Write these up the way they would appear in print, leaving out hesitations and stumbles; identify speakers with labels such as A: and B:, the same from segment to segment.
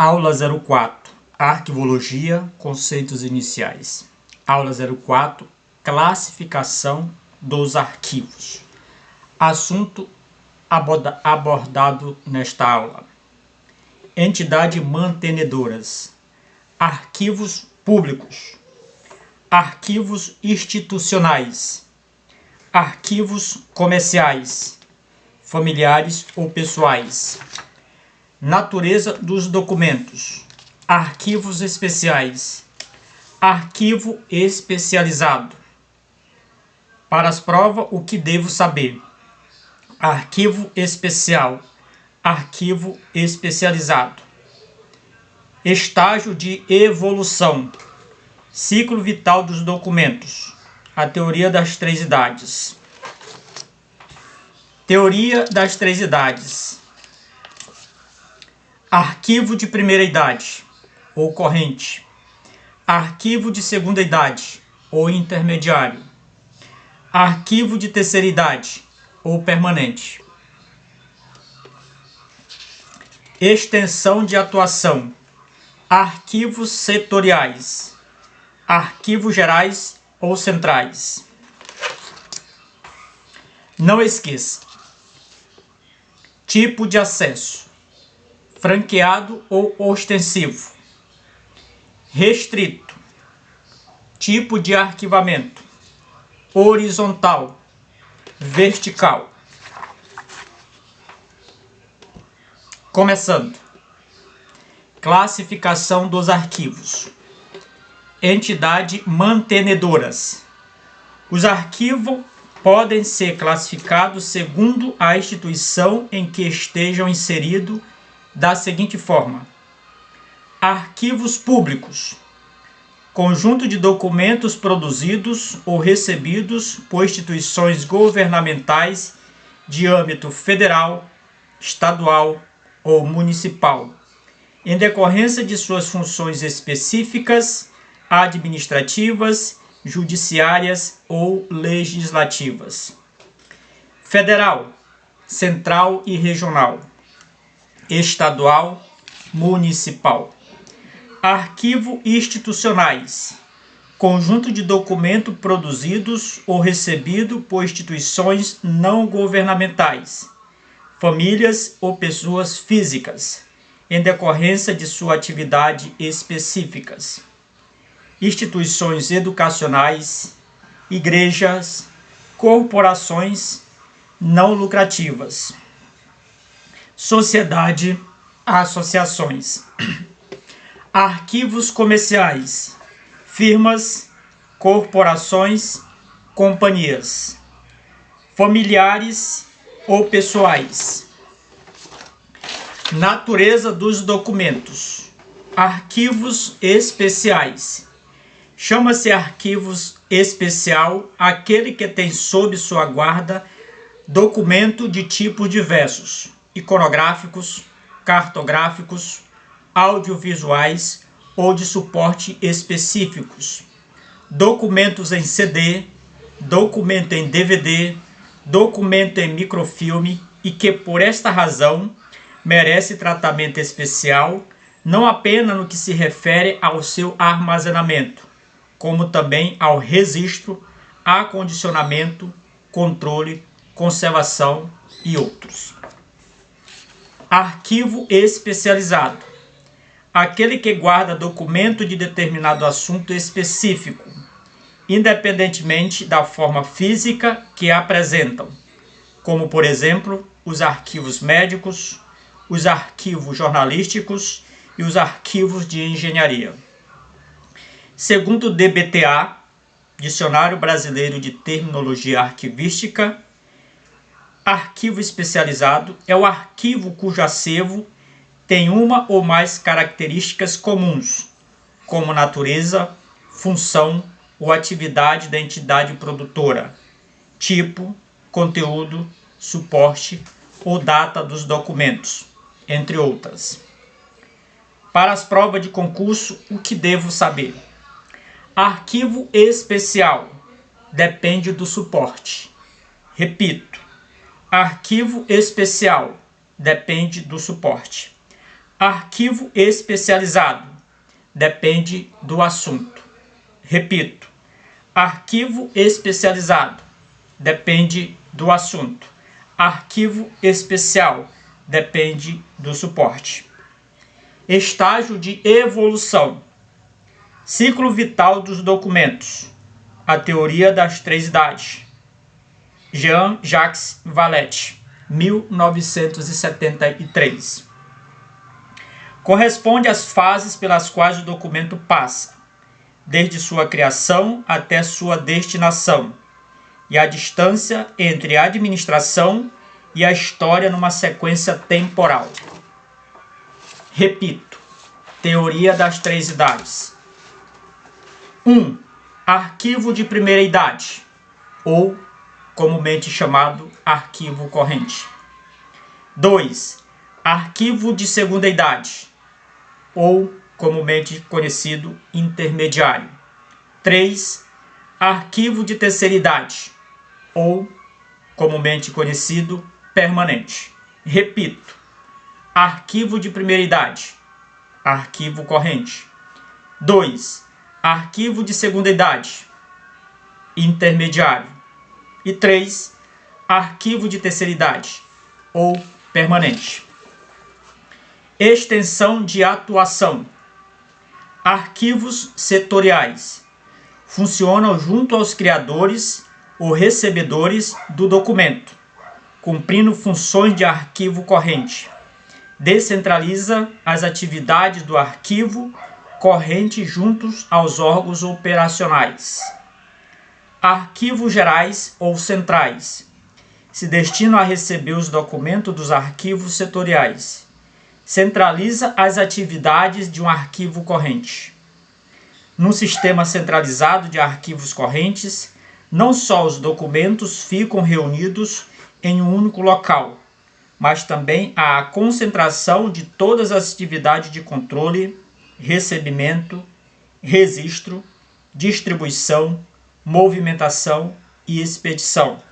A: Aula 04, Arquivologia, conceitos iniciais. Aula 04, classificação dos arquivos. Assunto abordado nesta aula. Entidades mantenedoras. Arquivos públicos. Arquivos institucionais. Arquivos comerciais, familiares ou pessoais. Natureza dos documentos. Arquivos especiais. Arquivo especializado. Para as provas, o que devo saber? Arquivo especial. Arquivo especializado. Estágio de evolução. Ciclo vital dos documentos. A teoria das três idades. Teoria das três idades. Arquivo de primeira idade, ou corrente. Arquivo de segunda idade, ou intermediário. Arquivo de terceira idade, ou permanente. Extensão de atuação. Arquivos setoriais. Arquivos gerais ou centrais. Não esqueça. Tipo de acesso. Franqueado ou ostensivo. Restrito. Tipo de arquivamento. Horizontal. Vertical. Começando. Classificação dos arquivos. Entidades mantenedoras. Os arquivos podem ser classificados segundo a instituição em que estejam inseridos da seguinte forma: arquivos públicos, conjunto de documentos produzidos ou recebidos por instituições governamentais de âmbito federal, estadual ou municipal, em decorrência de suas funções específicas, administrativas, judiciárias ou legislativas. Federal, central e regional. Estadual, municipal. Arquivo institucionais. Conjunto de documentos produzidos ou recebidos por instituições não governamentais, famílias ou pessoas físicas, em decorrência de sua atividade específicas. Instituições educacionais, igrejas, corporações não lucrativas. Sociedade, associações. Arquivos comerciais, firmas, corporações, companhias. Familiares ou pessoais. Natureza dos documentos. Arquivos especiais. Chama-se arquivos especial aquele que tem sob sua guarda documento de tipos diversos: iconográficos, cartográficos, audiovisuais ou de suporte específicos, documentos em CD, documento em DVD, documento em microfilme e que, por esta razão, merece tratamento especial, não apenas no que se refere ao seu armazenamento, como também ao registro, acondicionamento, controle, conservação e outros. Arquivo especializado. Aquele que guarda documento de determinado assunto específico, independentemente da forma física que apresentam, como, por exemplo, os arquivos médicos, os arquivos jornalísticos e os arquivos de engenharia. Segundo o DBTA, Dicionário Brasileiro de Terminologia Arquivística, arquivo especializado é o arquivo cujo acervo tem uma ou mais características comuns, como natureza, função ou atividade da entidade produtora, tipo, conteúdo, suporte ou data dos documentos, entre outras. Para as provas de concurso, o que devo saber? Arquivo especial depende do suporte. Repito. Arquivo especial depende do suporte. Arquivo especializado. Depende do assunto. Repito. Arquivo especializado. Depende do assunto. Arquivo especial. Depende do suporte. Estágio de evolução. Ciclo vital dos documentos. A teoria das três idades. Jean-Jacques Vallée, 1973. Corresponde às fases pelas quais o documento passa, desde sua criação até sua destinação, e a distância entre a administração e a história numa sequência temporal. Repito, teoria das três idades. 1. Arquivo de primeira idade, ou comumente chamado arquivo corrente. 2. Arquivo de segunda idade, ou comumente conhecido intermediário. 3. Arquivo de terceira idade, ou comumente conhecido permanente. Repito, arquivo de primeira idade, arquivo corrente. 2. Arquivo de segunda idade, intermediário. E 3. Arquivo de terceira idade, ou permanente. Extensão de atuação. Arquivos setoriais. Funcionam junto aos criadores ou recebedores do documento, cumprindo funções de arquivo corrente. Descentraliza as atividades do arquivo corrente juntos aos órgãos operacionais. Arquivos gerais ou centrais. Se destinam a receber os documentos dos arquivos setoriais. Centraliza as atividades de um arquivo corrente. Num sistema centralizado de arquivos correntes, não só os documentos ficam reunidos em um único local, mas também há a concentração de todas as atividades de controle, recebimento, registro, distribuição, movimentação e expedição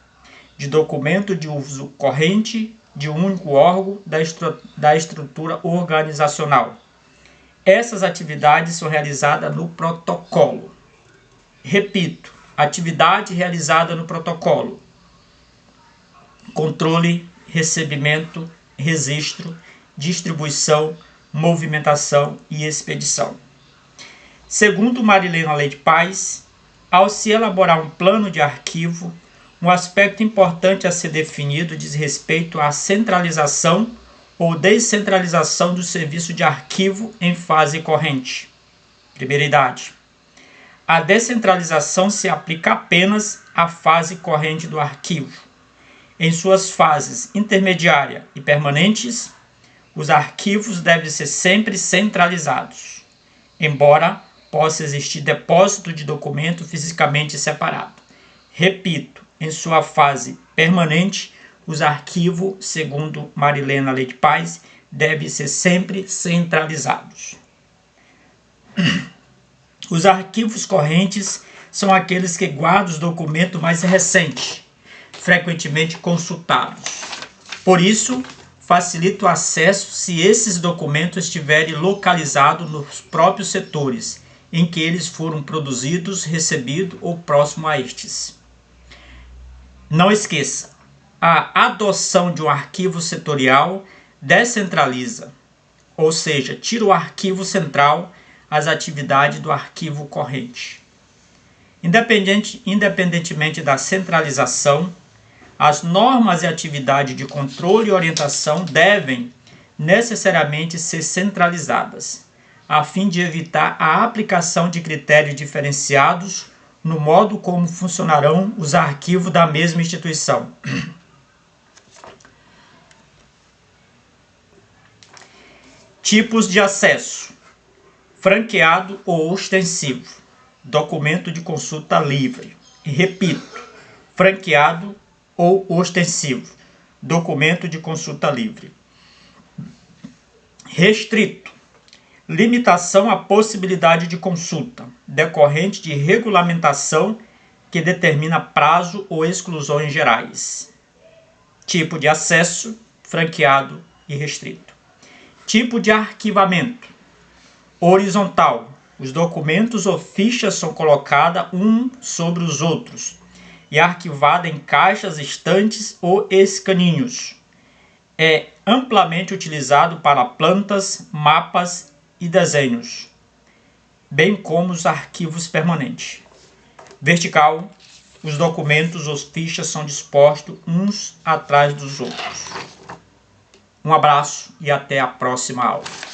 A: de documento de uso corrente de um único órgão da estrutura organizacional. Essas atividades são realizadas no protocolo. Repito, atividade realizada no protocolo: controle, recebimento, registro, distribuição, movimentação e expedição. Segundo Marilena Leite Paz, ao se elaborar um plano de arquivo, um aspecto importante a ser definido diz respeito à centralização ou descentralização do serviço de arquivo em fase corrente. Primeira idade. A descentralização se aplica apenas à fase corrente do arquivo. Em suas fases intermediária e permanentes, os arquivos devem ser sempre centralizados, embora possa existir depósito de documento fisicamente separado. Repito, em sua fase permanente, os arquivos, segundo Marilena Leite Paz, devem ser sempre centralizados. Os arquivos correntes são aqueles que guardam os documentos mais recentes, frequentemente consultados. Por isso, facilita o acesso se esses documentos estiverem localizados nos próprios setores em que eles foram produzidos, recebidos ou próximo a estes. Não esqueça, a adoção de um arquivo setorial descentraliza, ou seja, tira o arquivo central as atividades do arquivo corrente. Independentemente da centralização, as normas e atividades de controle e orientação devem necessariamente ser centralizadas, a fim de evitar a aplicação de critérios diferenciados no modo como funcionarão os arquivos da mesma instituição. Tipos de acesso: franqueado ou ostensivo, documento de consulta livre. E repito, franqueado ou ostensivo, documento de consulta livre. Restrito: limitação à possibilidade de consulta, decorrente de regulamentação que determina prazo ou exclusões gerais. Tipo de acesso: franqueado e restrito. Tipo de arquivamento. Horizontal. Os documentos ou fichas são colocados uns sobre os outros e arquivados em caixas, estantes ou escaninhos. É amplamente utilizado para plantas, mapas e desenhos, bem como os arquivos permanentes. Vertical. Os documentos ou fichas são dispostos uns atrás dos outros. Um abraço e até a próxima aula.